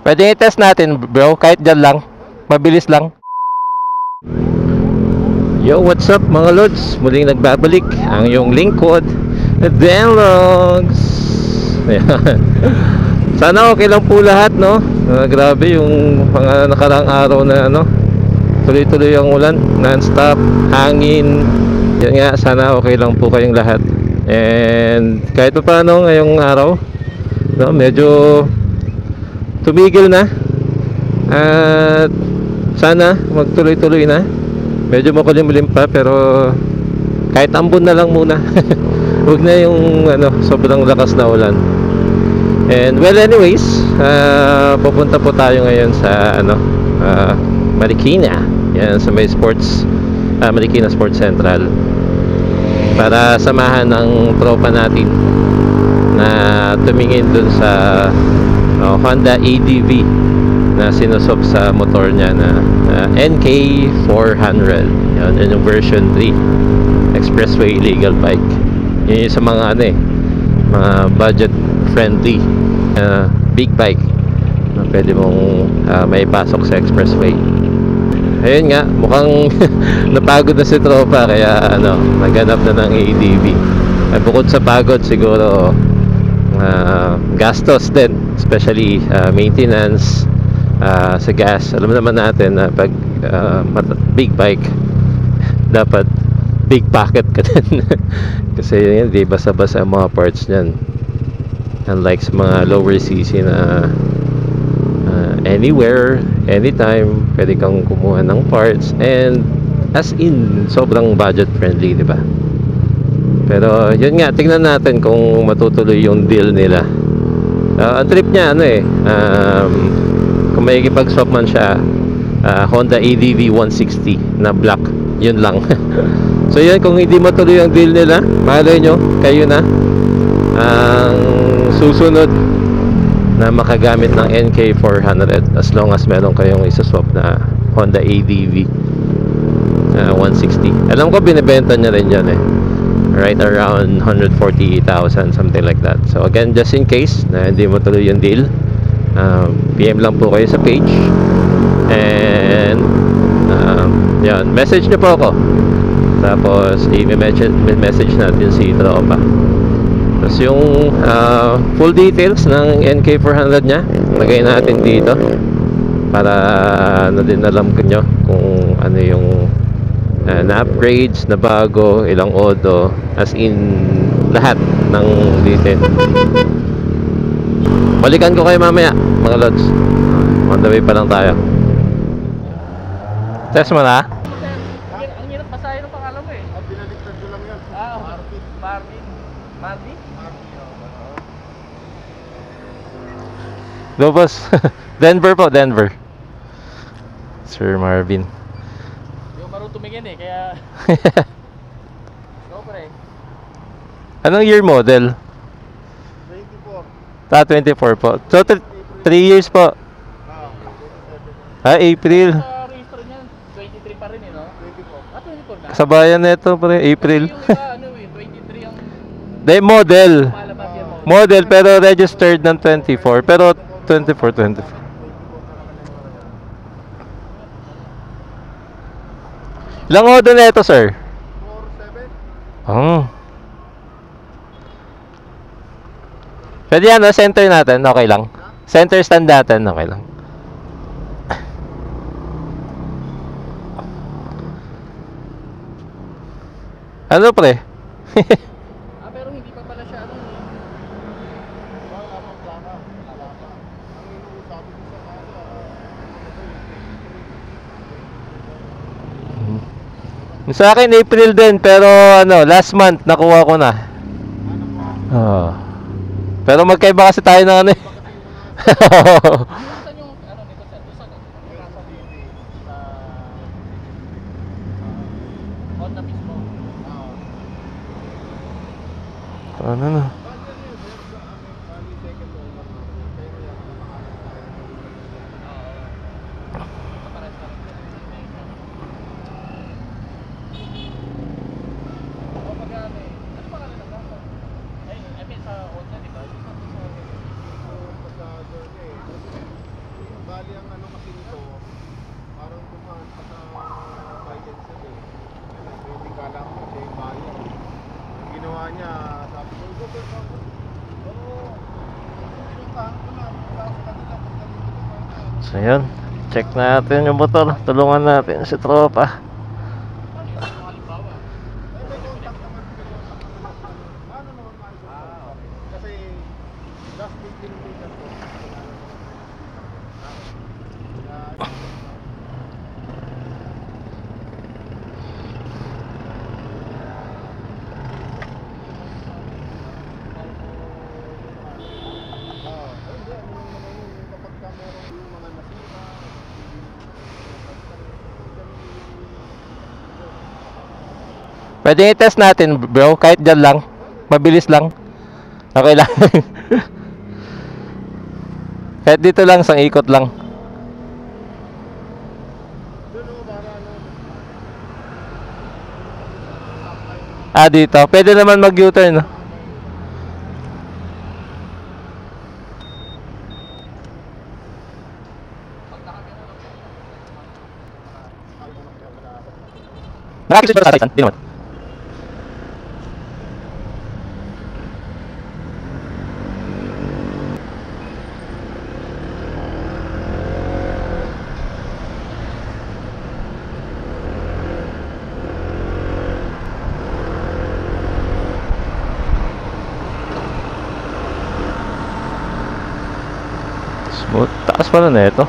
Pwede i-test natin bro, kahit dyan lang. Mabilis lang. Yo, what's up mga lods? Muling nagbabalik ang iyong lingkod, Denlogs. Sana okay lang po lahat, no? Grabe yung mga nakaraang araw na ano, tuloy-tuloy ang ulan, non-stop, hangin. Yan nga, sana okay lang po kayong lahat. And kahit pa paano ngayong araw, no, medyo tumigil na. At sana magtuloy-tuloy na. Medyo makulimlim pa pero kahit ambon na lang muna. Huwag na yung ano, sobrang lakas na ulan. And well anyways, pupunta po tayo ngayon sa ano, Marikina. Yan sa may sports, Marikina Sports Central, para samahan ng tropa natin na tumingin dun sa Honda ADV na sinusop sa motor niya na NK400. Yan yung version 3 expressway legal bike. Yun yung sa mga ano mga budget friendly big bike na pwede mong maipasok sa expressway. Ayun nga, mukhang napagod na si tropa kaya ano, naghanap na ng ADV. Bukod sa pagod, siguro gastos din, especially maintenance, sa gas. Alam naman natin na pag big bike, dapat big pocket ka din. Kasi yun, di basta-basta ang mga parts niyan, unlike sa mga lower cc na anywhere, anytime pwede kang kumuha ng parts, and as in sobrang budget friendly, di ba? Pero yun nga, tingnan natin kung matutuloy yung deal nila. Ang trip niya ano kung may ikipag-swap man siya, Honda ADV 160 na black, yun lang. So yun, kung hindi matuloy ang deal nila, malay nyo, kayo na ang susunod na makagamit ng NK400, as long as meron kayong isa-swap na Honda ADV 160. Alam ko binibenta niya rin yan right around 140,000, something like that. So again, just in case na hindi mo tuloy yung deal, PM lang po kayo sa page, and yan, message nyo po ako, tapos i-message natin si tropa. Tapos yung full details ng NK400 nya, lagay natin dito para ano din, alam ko nyo kung ano yung na upgrades, na bago, ilang odo, as in lahat ng detail. Balikan ko kayo mamaya mga lods. On the way pa lang tayo. Test mo na? Ang hirap basahin ng pangalan mo Binaliktad ko lang yan. Marvin. Marvin? Lobos. Denver po, Denver. Sir Marvin. Yung marunong tumingin kaya... Go pre. Anong year model? 24. 24 po. So 3 years po. April. Sa register niyan, 23 pa rin no? 24. 24 na? Sa bayan nito pre, April. Yung iba 23 ang De model. malabas yan mo. Model pero registered ng 24. Pero 24. Ilang odo na ito, sir? 47. Oh. Pwede yan, center natin, okay lang. Center stand natin, okay lang. Ano pre? Pero hindi pa pala siya Sa akin April din, pero ano, last month nakuha ko na. Pero magkaiba kasi tayo ng ano eh. Saan yung nito sa Honda mismo. Ano na? bali ang ano kasi nito, parang dumaan pa sa Biden sa day. Pwede kala ko siya yung bayan. Ang ginawa niya, sabi ko, go, oo. Pinuntahan ko na, punta ako sa kanila, pagdating ko na. So yun, check natin yung motor. Tulungan natin si tropa. May contact naman, paano naman maayos? Kasi last week din ko. Pwede i-test natin bro, kahit dyan lang. Mabilis lang. Okay lang. Kahit dito lang, isang ikot lang. Ah, dito. Pwede naman mag-U-turn, no? Nakakisip ba sa sasakyan? Di naman. Smooth. Taas pala na ito.